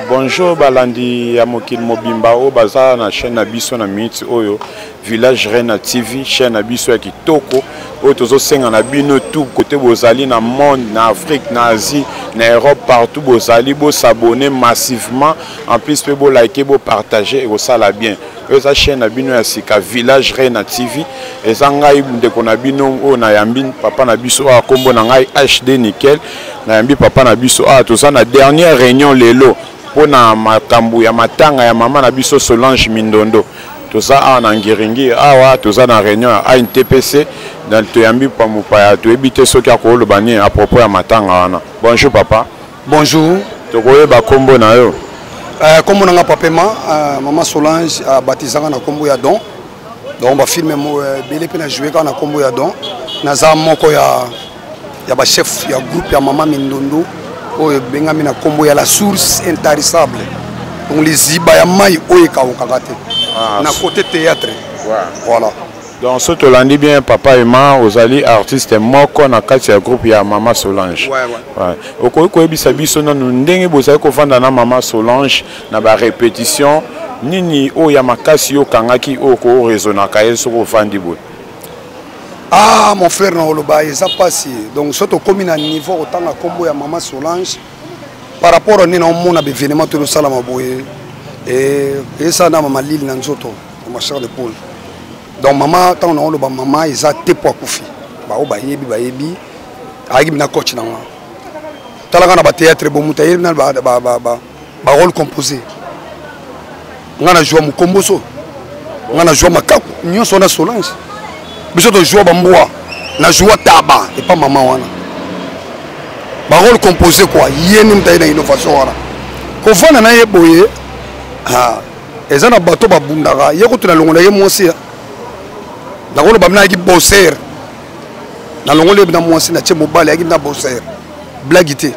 Bonjour balandi ya mokili mobimba o baza na chaîne na biso na minute oyo Village Reine TV chaîne na biso ya kitoko oyo tozo senga na bino tout côté bozali na monde na Afrique na Asie na Europe partout bozali bo s'abonner massivement en plus pe bo liker bo partager et bo sala bien eza chaîne na bino ya sika Village Reine TV eza ngai ndeko na bino o na yambi papa na biso a kombo na ngai HD Nickel na yambi papa na biso a toza na dernière réunion lelo pona makambu ya matanga ya mama na biso Solange Mindondo toza a na ngiringi awa toza na réunion à NTPC dans toyambi pa mupaya to ebite soki akolo bani à propos ya matanga wana. Bonjour papa. Bonjour. Tokoye ba kombo na yo. Kombo na nga papema mama Solange baptisanga na kombo ya don. Donc ba filme mo belé pe na jouer ka na kombo ya don. Na za moko ya ba chef ya groupe ya mama Mindondo oyo bengami na kombo ya la source intarissable. Donc les iba ya mai oyo ka okakate. Na côté théâtre. Voilà. Donc ce tolandi bien papa et maman ozali artiste moko na kati ya groupe ya mama Solange. Ouais. Okoyi ko ebisa biso na ndenge bozali ko fanda na mama Solange na ba répétition nini o ya makasi yo kangaki o ko raisonnaka yeso ko fandi bo. Ah mon frère na oloba eza passé. Donc soto komi na niveau autant na kombo ya mama Solange par rapport à nina omona be événement to sala maboye et ça na mama Lille na nzoto ma chère de Paul. Donc maman tant on oloba maman eza te po akufi. Ba o ba yebi agi na coach na nga. Talaka na ba théâtre bo muta yebi na ba rôle composé. Ngana joua mukomboso. Ngana joua makaku nyonso na Solange. Biso to joua bamboa na joua taba et pas maman wana. Ba rôle composé quoi yeni mta na innovation wana. Ko vana na yeboye eza na bato babundaka ye kutuna longola ye mwasi na kolo bamna ki bosser na longola na mwasi na che mobile yaki na bosser blagité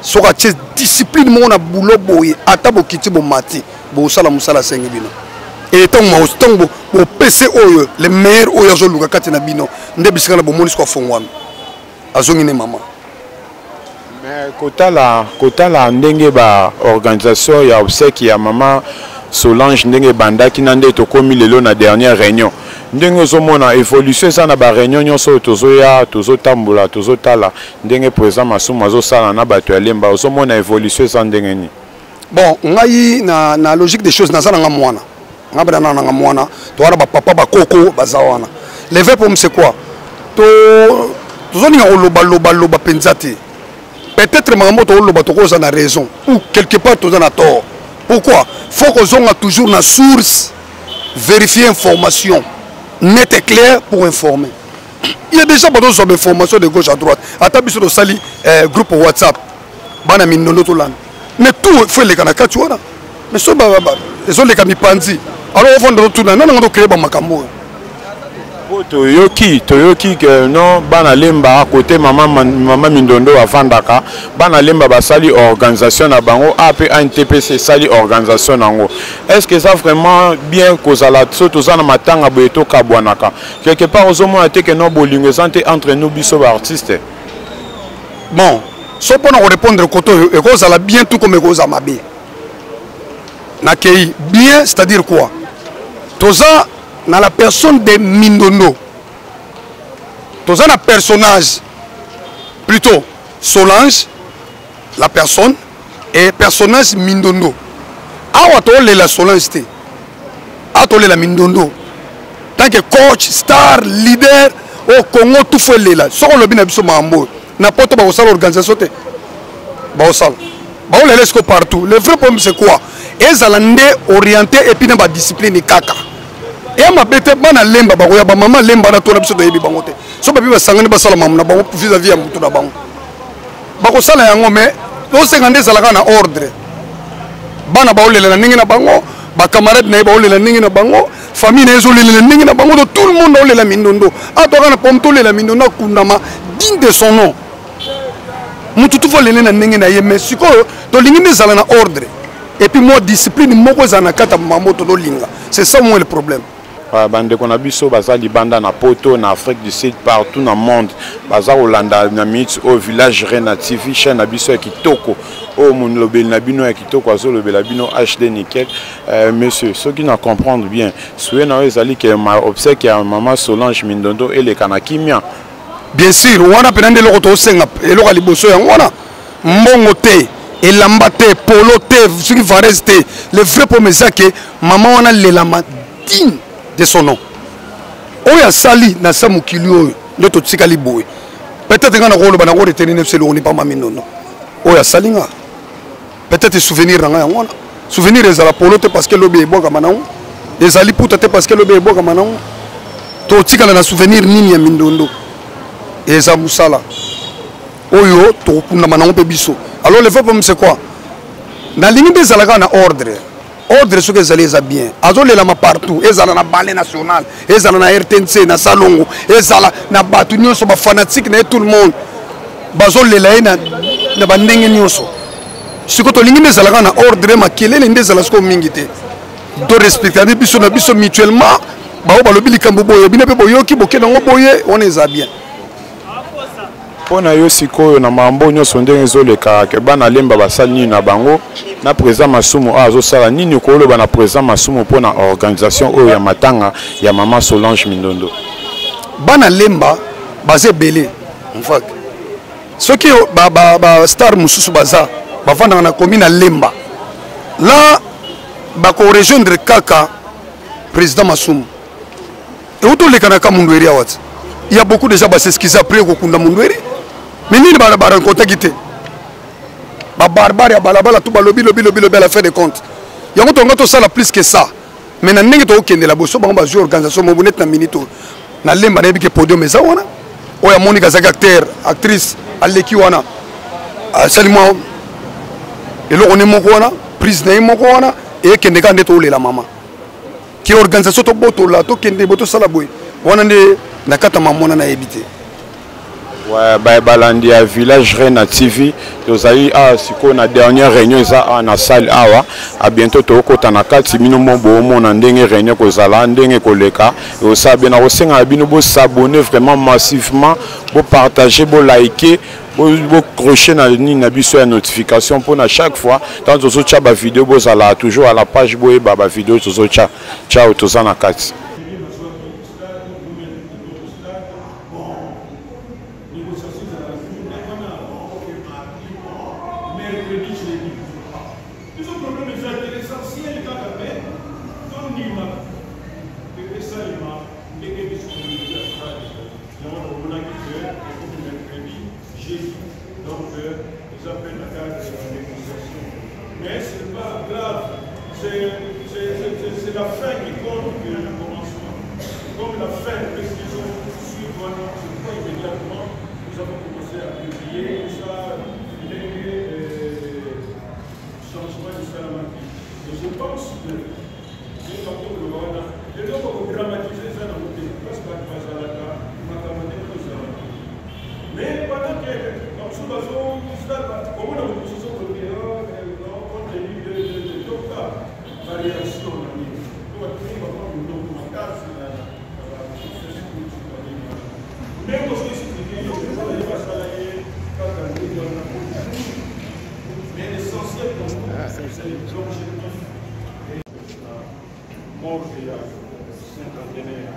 soka che discipline mo na boulot boye ata bokiti bo mati bo sala musala sengi bino et tant bo PC oyo le meilleur oyo zo luka kati na bino nde bisika na bo moni ko fongwami azongi ne mama. Mais kotala ndenge ba organisation ya obsèque ya mama Solange ndenge bandaki na nde to komi lelo na dernière réunion ndenge ozomona évolution ça na ba réunion nyonso tozoya tozotambola tozotala ndenge président Masumu azosala na bato ya lemba ozomona évolution ça ndenge ni. Bon ngai na logique des choses nazana nga mwana ngabana na nga mwana to wana ba papa ba koko bazawana le vrai problème c'est quoi to tozoni nga loba penzati peut-être maman to loba to koza na raison ou quelque part to na tort. Pourquoi? Faut qu'on ait toujours la source, vérifier l'information nette et claire pour informer. Il y a déjà besoin d'informations de gauche à droite. À tabi sur le sali groupe WhatsApp, bana minnono to lan. Mais tout fait les canaka tu vois. Mais so les autres les kamipanzi. Alors on va retourner. Non on doit créer ba makambo. Toyoki que non bana lemba à côté maman Mindondo à Fandaka bana lemba basali organisation na bango AP NTPC sali organisation nango. Est-ce que ça vraiment bien kozala surtout ça na matanga boeto kabwanaka quelque part ozomona te que non bolingo santé entre nous biso artistes. Bon so pour nous répondre côté et kozala bien tout comme kozala mabe na kei bien c'est-à-dire quoi toza dans la personne de Mindondo, tous un personnage, plutôt Solange, la personne, et personnage Mindondo. Awa to le la Solange te, awa to le la Mindondo. Tant que coach, star, leader, au Congo tout fait le la. Soko le bina biso mambo, n'importe quoi au organisation te, ba au sal, ba on le laisse partout. Le vrai problème c'est quoi? Ezalande orienté et puis dans la discipline et kaka. Et ma bête bana lemba ba ya ba mama lemba na to na biso de yebi bangote so ba bi ba sangani ba sala mam na bango vis-à-vis ya mutu na bango ba ko sala yango mais do sengande sala kana ordre bana ba olela na ningi na bango ba camarade na ba olela ningi na bango famille na zo olela ningi na bango tout le monde olela Mindondo a to kana pom to lela Mindondo kundama digne de son nom mutu tu fo lela na ningi na ye mais siko to lingi ne sala na ordre et puis moi discipline moko za na kata mamoto do linga c'est ça moi le problème. bandeko na biso baza libanda na poto na Afrique du Sud partout dans le monde baza Olanda na minute au village Rena TV chaîne na biso ya kitoko o mon lobel na bino ya kitoko azo lobela bino HD nickel monsieur ceux qui ne comprendre bien soué na ezali que ma obsèque ya maman Solange Mindondo et les kanakimia bien sûr wana penande loko to senga eloko liboso ya wana mbongo te elamba te polo te soki varese te le vrai problème c'est que maman wana lelama digne de son nom oyo asali na sa mokili oyo nde totikali boye peut-être nga na koloba na koretenir nefse elongoni pa mami nono oyo asali nga peut-être souvenir na nga yango wana souvenir ezala polo te parce que lobi ebwakama nango ezali puta te parce que lobi ebwakama nango totikala na souvenir nini ya mindondo eza musala oyo tokundama nango mpe biso alors le vrai problème c'est quoi nalingi mpe ezalaka na ordre ordre soki ezali eza bien azolelama partout ezala na ballet national ezala na RTNC na salongo ezala na bato nyonso bafanatique na ye tout le monde bazolela ye na bandenge nyonso siko tolingi mpe ezalaka na ordre makelele nde ezala siko mingi te to respectane biso na biso mutuellement bao balobi likambo boye bino mpe boyoki bokende yango boye wana eza bien pona yo sikoyo na mambo nyonso ndenge ezoleka ke bana lemba basali nini na bango na président masumu azosala nini koloba na président masumu pona organisation oyo ya matanga ya maman Solange Mindondo bana lemba baze belé en fait soki ba star mususu baza bavandanga na commune lemba là ba ko rejoindre kaka président masumu et autoleka na ka mundu eri awat il y a beaucoup déjà s'excuser après ko kunda mundu eri mais nini ba rencontre kité ba barbare ya balabala tout balobi à la fin de compte yango tonga to sala plus que ça mais na ndenge to kende la boso bango ba jouer organisation mo bonnet na minito na lemba na biki podium eza wana oya Monica zaka acteur actrice aleki wana salimo eloko ne moko wana prise na moko wana e kende ka ndeto olela mama ki organisation to boto la to kende boto sala boy wana nde na kata mamona na ebité ouais ba balandi ya village Rena TV tozali siko na dernière réunion eza na salle awa a bientôt tokota na kati bino mombo mona ndenge réunion kozala ndenge koleka et ça bien na kosenga bino bo s'abonner vraiment massivement bo partager bo liker bo crocher na ni na biso ya notification pour na chaque fois tant tozo tcha ba vidéo bo zala toujours à la page bo ba vidéo tozo tcha ciao toza na kati c'est la fin qui compte que le commencement. Comme la fin de l'exclusion suivante, c'est pas immédiatement, nous avons commencé à publier ça, les changements de Salamaki. Et je pense que nous avons le Rwanda, et donc on va dramatiser ça dans le pays, parce qu'on va à la carte, on va demander tout ça. Mais pendant que, comme sous la zone, comme on a une position de l'Europe, compte tenu de l'Octa, variation dans les même aussi mais l'essentiel pour nous, c'est l'objectif mort et cinquantenaire.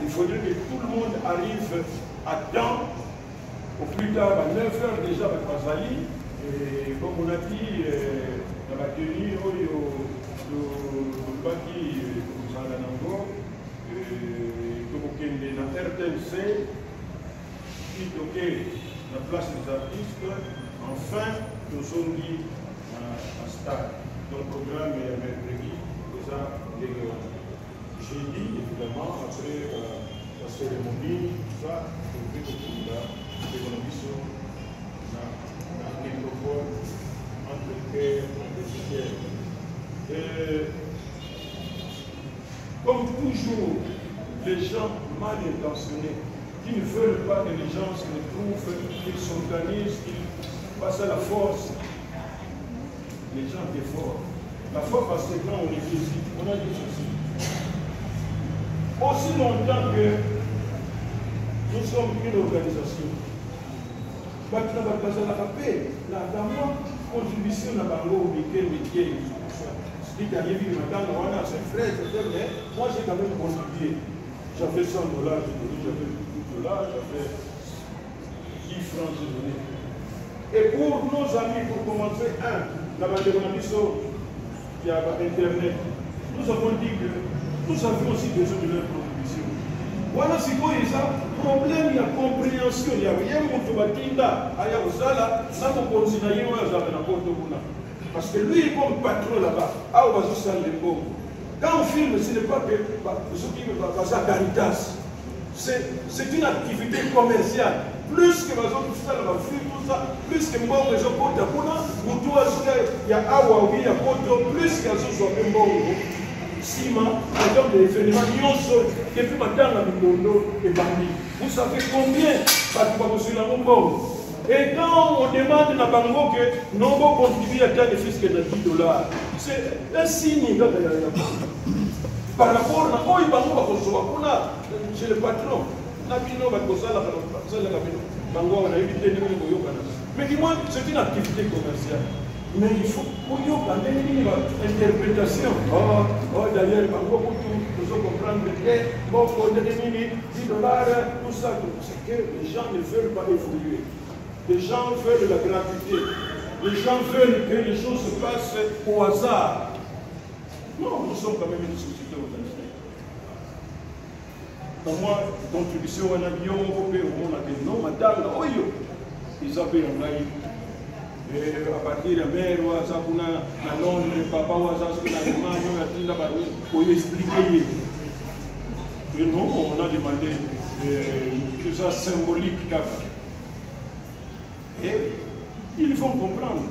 Il faudrait que tout le monde arrive à temps, au plus tard à 9h déjà avec Bazali, et comme on a dit, dans la tenue, le bâti Zalanango, na RTNC, qui toquait la place des artistes, enfin, nous sommes dit à stade. Donc, le programme est mercredi, déjà, jeudi, évidemment, après la cérémonie, tout ça, pour que tout l'économie soit dans le microphone, entre cœur, et comme toujours, les gens mal intentionnés, qui ne veulent pas que les gens se retrouvent, qu'ils s'organisent, qu'ils passent à la force. Les gens étaient forts. La force, parce que quand on est ici, on a dit ceci. Aussi longtemps que nous sommes une organisation, contribution à Bango, métier. C'est qu'à Yévi, c'est frère, mais moi j'ai quand même contribué. J'avais 100 $, j'avais $10, j'avais 10 francs, j'ai donné. Et pour nos amis, pour commencer, la Bandéronabiso, il y a Internet, nous avons dit que nous avions aussi besoin de leur contribution. Voilà ce qu'il y a problème, il y a compréhension, il y a rien qui va dire, parce que lui est comme patron là-bas. Quand on filme, ce n'est pas que ce qui me passe à Caritas. C'est une activité commerciale. Plus que tout ça, plus que moi, je compte à Puna, il y a Awawi, il y a Poto, plus que ce soit un bon ciment, par exemple, des événements, depuis maintenant, la Bindondo et Bandi. Vous savez combien parce que la bon. Et quand on demande à Bango que nous avons contribué à tant de fils que de $10, c'est un signe par rapport à quoi il va nous chez le patron. Mais dis-moi, c'est une activité commerciale. Mais il faut qu'il y ait une interprétation. D'ailleurs, nous allons comprendre que bon, $10, tout ça, c'est que les gens ne veulent pas évoluer. Les gens veulent la gratuité. Les gens veulent que les choses se passent au hasard. Non, nous sommes quand même une société organisée. Dans moi, contribution à l'avion, au monde a dit non, madame, ils avaient un maïs. Et à partir de la mer, ou à Londres, papa, ou à Allemagne, pour expliquer. Et non, on a demandé que ça symbolique. Et ils vont comprendre.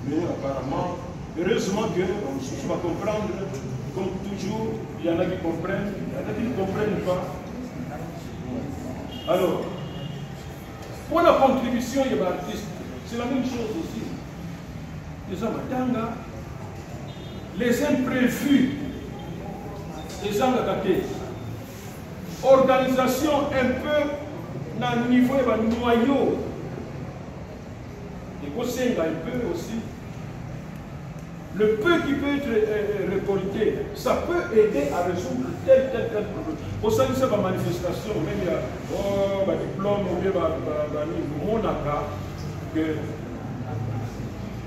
Mais apparemment, heureusement qu'on va comprendre, comme toujours, il y en a qui comprennent, il y en a qui ne comprennent pas. Alors, pour la contribution des artistes, c'est la même chose aussi. Les amatanga, les imprévus, les engagés, organisation un peu dans le niveau du noyau. Et qu'on sait un peu aussi. Le peu qui peut être récolté, ça peut aider à résoudre tel problème. Pour ça, c'est une manifestation, même il y a un diplôme ou bien mon accord, que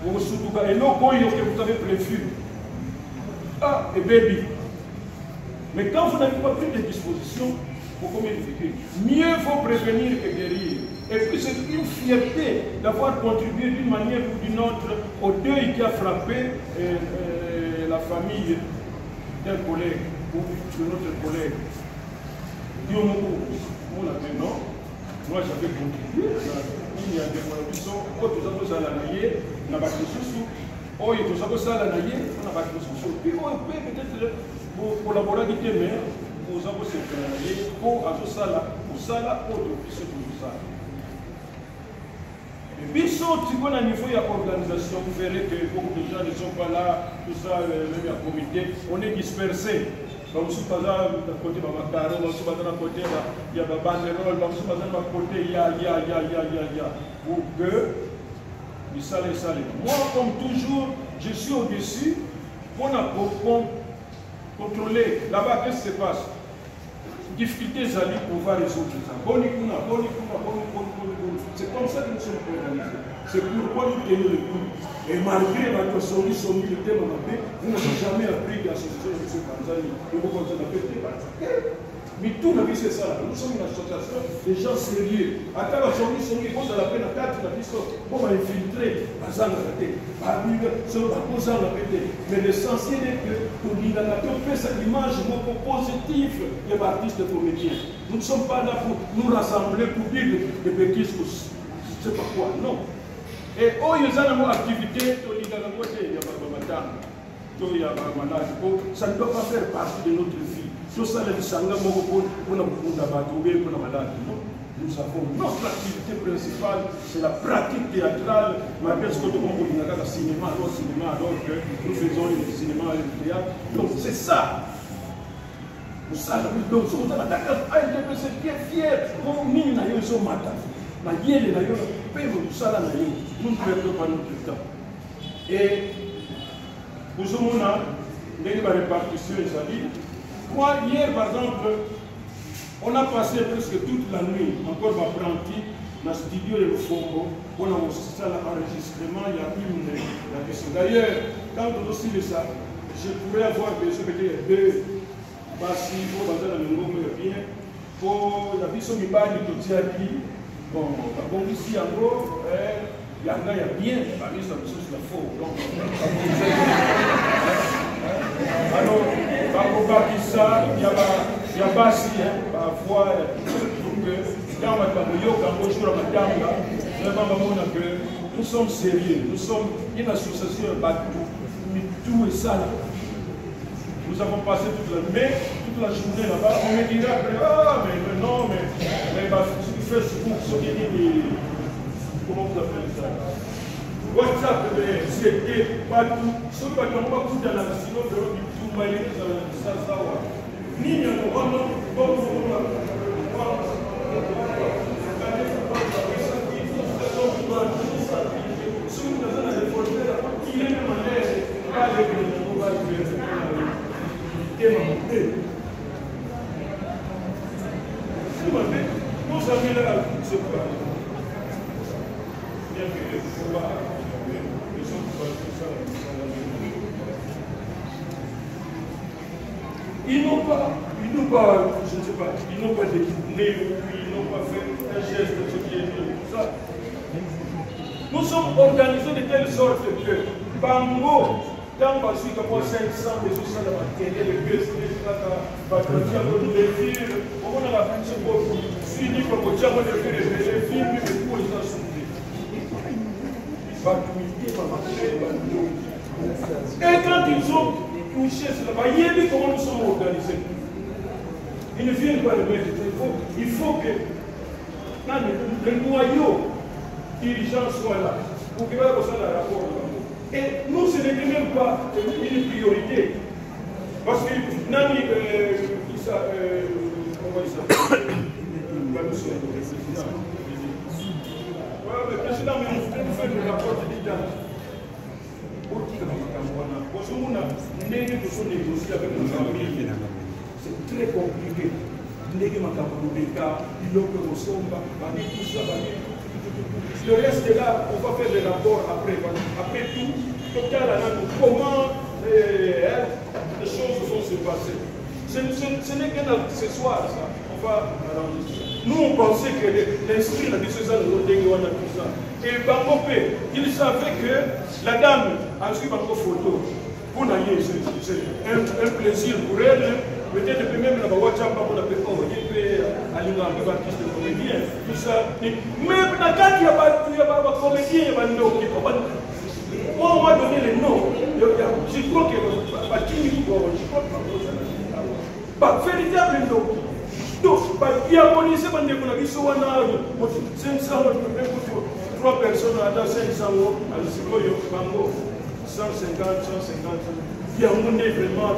vous soutenez, et non, que vous avez prévu. Ah, et baby. Mais quand vous n'avez pas pris de dispositions, pour communiquer, mieux vaut prévenir que guérir. Et puis c'est une fierté d'avoir contribué d'une manière ou d'une autre au deuil qui a frappé la famille d'un collègue ou de notre collègue. Non, moi j'avais contribué. Il y a des productions, quand nous avons ça la naïe, on a battu sous. Oh, il faut savoir ça la naïe, on a battu sous. Puis on peut peut-être collaborer avec les maires, nous avons cette naïe, pour ça, pour ce pour ça. Et puis, si on a un niveau d'organisation, vous verrez que beaucoup de gens ne sont pas là, tout ça, même à comité, on est dispersé. Donc, si par exemple, d'un côté, il y a Macaro, d'un côté, il y a Banderole, d'un côté, il y a. Pour que, il salé. Moi, comme toujours, je suis au-dessus, pour contrôler. Là-bas, qu'est-ce qui se passe? Difficultés à lui pour pouvoir résoudre ça. C'est comme ça que nous sommes organisés. C'est pourquoi nous tenons le coup. Et malgré votre solution militaire, vous n'avez jamais appris l'association de M. Panzani. Et vous continuez à faire. Mais tout la vie, c'est ça. Nous sommes une association des gens sérieux. À la solution, il faut la peine à 4 pour infiltrer. Mais l'essentiel est que nous fait cette image positive des artistes comédiens. Nous ne sommes pas là pour nous rassembler pour dire des bêtises. Je ne sais pas quoi. Non. Et oh, il y a une activité, ça ne doit pas faire partie de notre vie. Tout ça, nous avons notre activité principale, c'est la pratique théâtrale. Malgré ce que nous avons le cinéma, alors que nous faisons le cinéma et le théâtre. Donc c'est ça. ça, donc, on a c'est bien fier. On n'y n'a eu son matin. La gueule d'ailleurs, tout ça là, nous ne perdons pas notre temps. Et nous sommes là, les répartitions, moi, hier, par exemple, on a passé presque toute la nuit, encore apprenti, dans le studio de Fongo, on a aussi ça l'enregistrement, il y a une la question. D'ailleurs, quand on aussi fait ça, je pourrais avoir besoin de deux bassi pour baser dans le monde bien, pour la vision du bas du Totiaki, bon, ici en gros, il y a bien, parmi ça, c'est la faux. Alors, il y a bassi, parfois, quand nous sommes sérieux, nous sommes une association tout et ça. Nous avons passé toute la journée là-bas. On me dirait après, ah, mais non, mais Facebook, comment vous appelez ça? WhatsApp, c'était pas tout. Ce qui va tomber à coup dans la sinon, tout va aller ça. Ni il y a je ne sais pas, ils n'ont pas détourné, ils n'ont pas fait un geste de ce qui est tout ça. Nous sommes organisés de telle sorte que, Bango, dans ma suite, moi 500 des choses dans la télé, les gueules, les filles, on a la fin de ce beau, suivi comme au diable de faire les filles, mais pour les assumer. Et quand ils ont touché cela, il y a comment nous sommes organisés. Ils ne viennent pas le mettre. Il faut que le noyau dirigeant soit là. Pour qu'il y ait un rapport. Et nous, ce n'était même pas une priorité. Parce que Nani, comment il s'appelle? Le président, mais on fait le rapport de l'État. C'est très compliqué. Le reste est là, on va faire des rapports après. Après tout, comment les choses vont se passer. Ce n'est qu'un accessoire, ça. On va arranger. Nous, on pensait que l'esprit de ces années, tout ça. Et Bangopé, il savait que la dame a suivi ma photo. Pour naïe, c'est un plaisir pour elle. Peut-être même la WhatsApp, on appelle aller dans le baptiste de comédien, tout ça. Même quand il y a pas de comédien, il y a un nom qui est on m'a donné les noms. Je crois que je crois pas véritable nom. Donc, il y a un policier qui a dit 3 personnes à 500 euros, à l'Europe, 150. Il y a un monde vraiment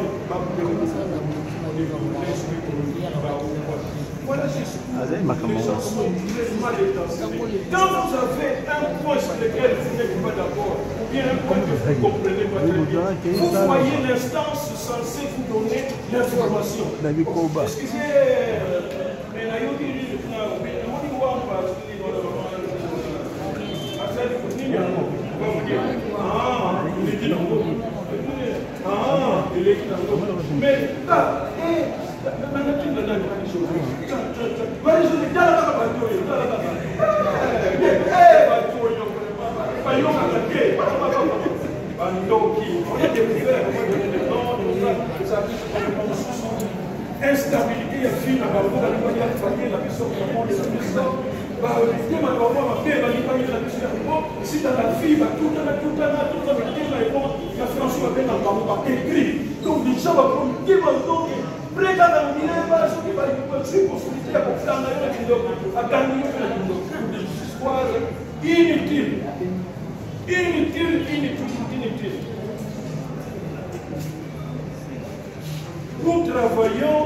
voilà, quand vous avez un point sur lequel vous n'êtes pas d'accord, ou bien un point que vous ne comprenez pas très bien, vous voyez l'instance censée vous donner l'information. Excusez, mais instabilité ya fille na bango balibaki afange na biso monde na biso batema na bango mabe balibaki na biso yango sita na fille batutana mitema ebo na français babenga bango baécrit donc déjà bakotema donc preka na mileba soki balibasi possibilité ya koflanga yo na kindoko akangi yo na kindoko histoire inutile. Nous travaillons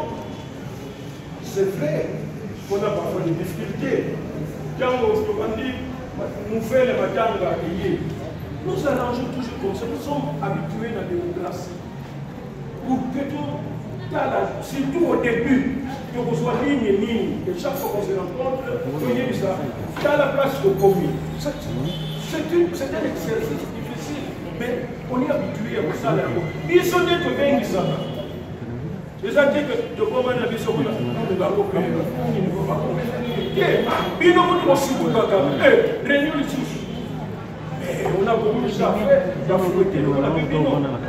c'est vrai qu'on a parfois des difficultés. Quand on dit, nous faisons les matins à payer, nous arrangeons toujours comme ça. Nous sommes habitués à la démocratie. Pour que tout, surtout au début, que vous soyez ligne et ligne, et chaque fois qu'on se rencontre, vous voyez ça, dans la place de commune. C'est un exercice difficile, mais on est habitué à ça. Ils sont des trucs ça. Les gens disent que de quoi on a vu sur le barreau, il ne faut pas comprendre. Ils n'ont pas aussi de bagarre. Réunion les sous. On a beaucoup de choses à faire, d'affronter,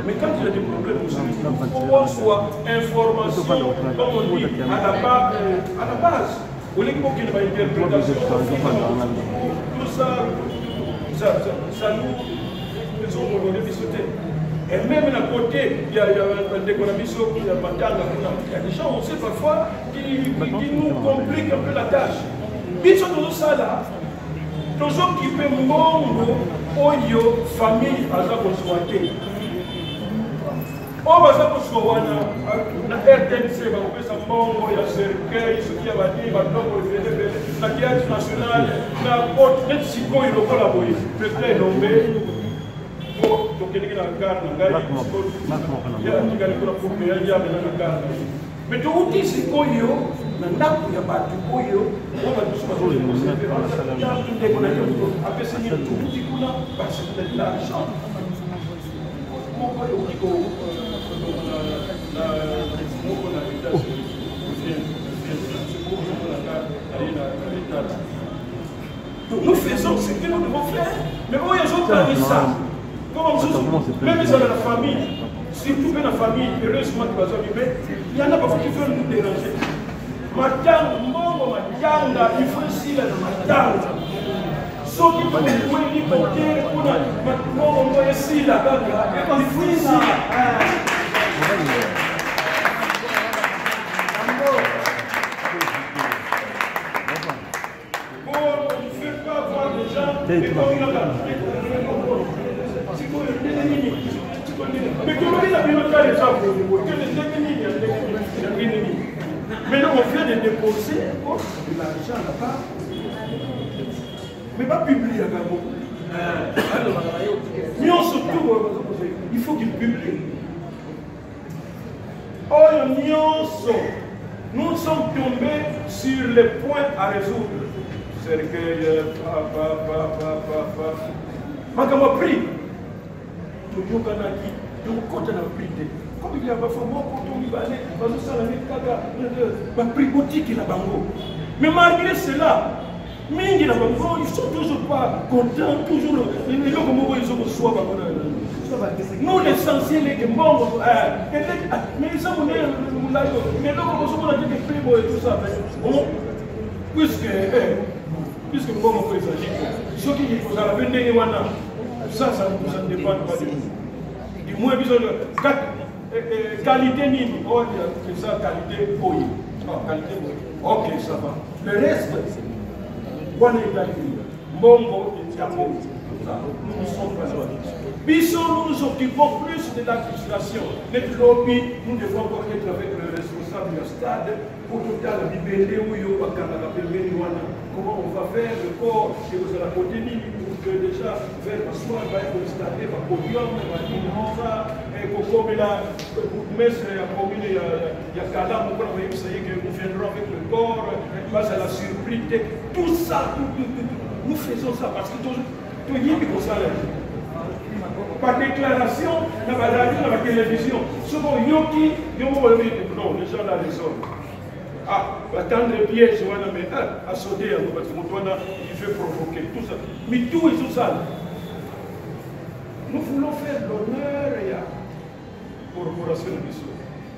mais quand il y a des problèmes, il faut qu'on soit information, comme on dit, à la base. Au lieu qu'il y ait une interprétation, tout ça nous sauter. Et même à côté, il y a un décoration, il y a des gens, on sait parfois, qui nous compliquent un peu la tâche. Ils sont dans ça là. Toujours qui peut mongo oyo famille aza konsoite. O baza konsowana na RTNC ba kopesa mongo ya cercueil soki ya badi ba ndoko lefele na théâtre national na porte net sikoyo lokola boye président nombe ko tokendeki na gare na ngai ya tikali kuna pour ya ya na gare. Mais to uti sikoyo na ndako ya batu oyo oba tusuka zo nous faisons ce que nous devons faire, mais où ils ont parlé ça. Même dans la famille, surtout dans la famille, heureusement il y en a parfois qui veulent nous déranger. Matanga, mongo matanga, il faut ici la matanga. Ceux qui font des points de côté, mongo ici la gaga, il faut ici. Bon, il ne fait pas voir des gens, mais comme il a mais comment il a bien fait les gens que les ennemis. Maintenant, on vient de déposer de l'argent là-bas, mais pas publier à Gabon. Mais on se trouve, il faut qu'il publie. Oh, nous sommes tombés sur les points à résoudre. Cercueil, Makama pris. Tout le monde a dit, tout le monde a pris. Comme il y a parfois beaucoup de prix boutique et la bango. Mais malgré cela, ils ne sont toujours pas contents, toujours nous l'essentiel est que bon, mais ils sont mais là on a dit des prix et tout ça. Puisque bon on peut s'agir. Ce qui est pour la venir ça ne dépend pas de nous. Du moins besoin de qualité nini, oh c'est ça qualité oui. Qualité oui. Ok ça va. Le reste, on est qualité. Mongo et Tiamo. Nous sommes pas là. Bisson, nous nous occupons plus de l'administration. Notre lobby, nous devons encore être avec le responsable du stade pour tout à la Bibélé où il y a comment on va faire le corps et vous allez côté pour que déjà faire le soir, va être installé par podium, et pour la maître à commune, il y a Kalam, vous savez que nous viendrons avec le corps, face à la surprise, tout ça, nous faisons ça parce que tout le monde est comme ça. Par déclaration, dans la radio, dans la télévision, souvent Yoki, non, les gens là, les hommes. Ah, attendre le piège, mais à sauter, parce que il veut provoquer, tout ça. Mais tout est tout ça. Nous voulons faire l'honneur à la corporation de l'issue.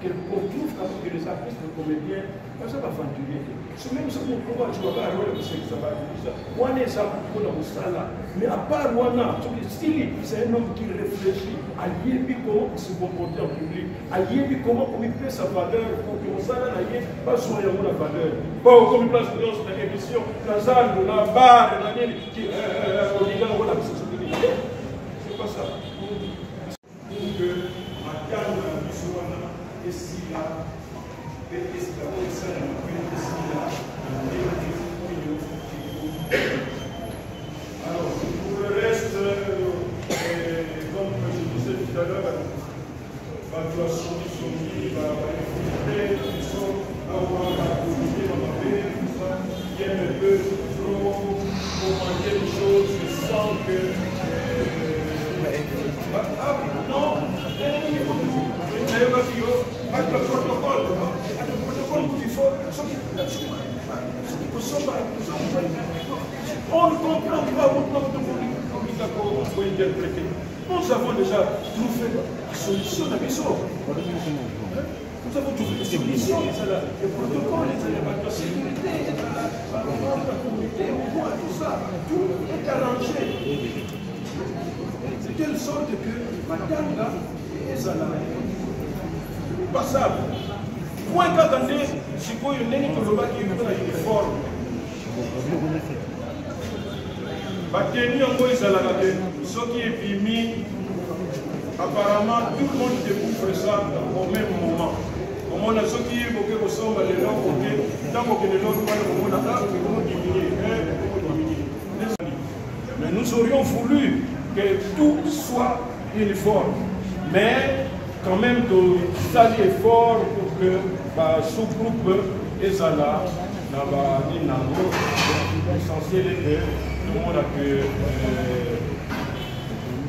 Qu'on trouve que les artistes, les comédiens, ça va aventurer. C'est même ça qu'on peut voir, je ne vois pas ça va dire ça. On est ça pour la Moussala. Mais à part Wana, c'est un homme qui réfléchit à Yébi comment se comporter en public, à Yébi comment il fait sa valeur pour que Moussala n'aille pas soigner la valeur. Pas comme une place de danse, dans l'émission, la salle, la barre, la ligne qui on dit là, on a c'est pas ça. Pour que ma calme, et si là, et si là, tout à l'heure, l'évaluation du sommet, ils sont à voir la communauté dans la paix, tout ça, qui aiment un peu trop commenter les choses, je sens que. Non, avec le protocole, il faut. On ne comprend pas votre interpréter. Nous avons déjà trouvé la solution à l'histoire. Nous avons trouvé la solution, le protocole, la sécurité, la communauté, tout ça, tout est arrangé. De telle sorte que madame là, est passable. Point qu'attendez, si vous avez une uniforme. Bateni yango ezalaka te soki ebimi apparemment tout le monde découvre ça au même moment omona soki boke kosomba lelo koke ntango okende lelo wana komona mais nous aurions voulu que tout soit uniforme mais quand même de sali effort pour que sous-groupe ezala na baninango l'essentiel est que tout le monde a que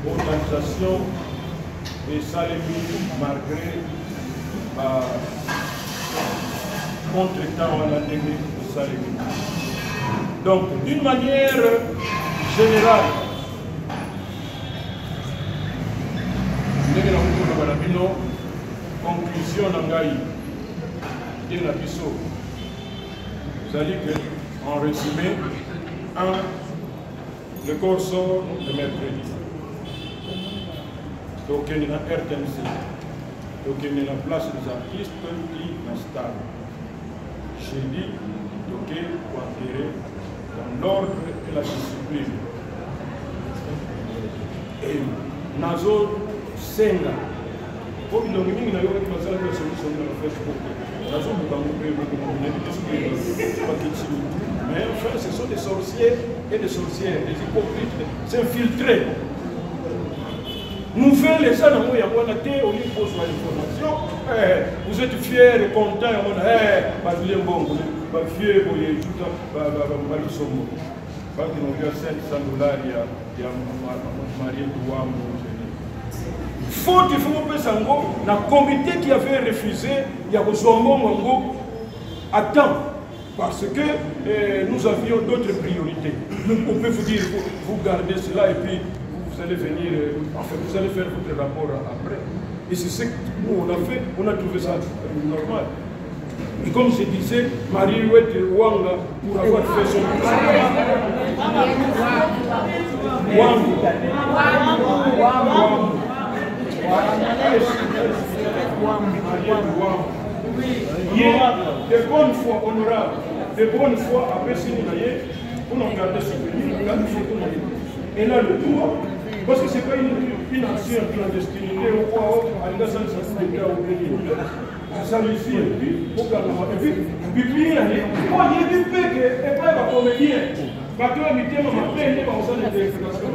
l'organisation et ça les mis malgré contre-temps à la télé de ça les mis. Donc d'une manière générale, conclusion nangai de la biso. Vous allez que en résumé, le corps sort le mercredi. Donc il y a RTNC. Donc il y a la place des artistes qui l'installent. Jeudi, donc pour atterrir dans l'ordre et la discipline. Et Nazo Senga. Pour que nous ayons une solution dans le Facebook. Nazo mais enfin, ce sont des sorciers et des sorcières, des hypocrites, c'est infiltré. Nous faisons les gens, on a été au niveau de l'information. Vous êtes fiers et contents, on a dit, bon, vous êtes fiers, vous êtes tout le temps, il y a 700 $, il y a marié faut qu'il faut que le comité qui avait refusé, il y a à temps. Parce que nous avions d'autres priorités. On peut vous dire, vous gardez cela et puis vous allez venir, enfin vous allez faire votre rapport après. Et c'est ce que nous on a fait, on a trouvé ça normal. Et comme je disais, Marie-Ouette Wanga, pour avoir fait son il y a de bonnes foi honorables, de bonnes foi après signer pour nous garder souvenir, garder photo. Et là le droit, parce que ce n'est pas une action clandestinité ou quoi, à la salle de au Bénin. Ça lui fait et puis, pour garder et puis, il y a des pays et pas la comédien. Parce que le thème m'a fait, il va aux années d'explication.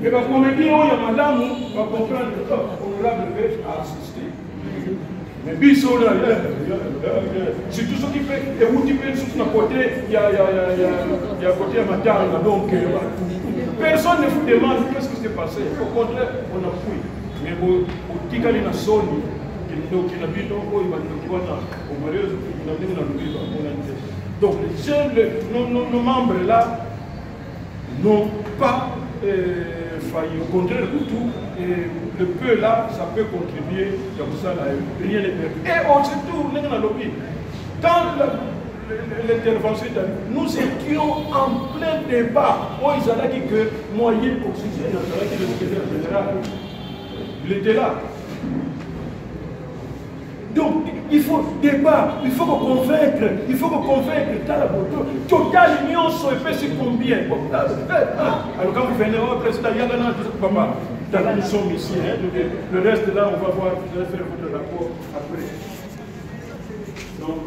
Et la comédien, il y a madame, va comprendre que l'honorable veut assister. Mais biso là, c'est tout ce qui fait, et vous dites que sur côté, il y a côté à Matanga, donc personne ne vous demande qu'est-ce qui s'est passé. Au contraire, on appuie. Mais au Tikali na Sony, qui n'a plus donc il va nous au mariage, il n'a plus dans le donc les jeunes, nos membres là, n'ont pas failli. Au contraire, tout, le peu là, ça peut contribuer, comme ça, là, rien n'est perdu. Et on se tourne dans le lobby. Quand l'intervention est arrivée, nous étions en plein débat. Oh, ils ont dit que moyen oxygène, le secrétaire général, il était là. Donc, il faut débat, il faut convaincre, dans la beauté. Total union, c'est combien? Alors, quand vous venez au président, il y a papa, nous sommes ici. Le reste, là, on va voir, vous allez faire votre rapport après. Donc,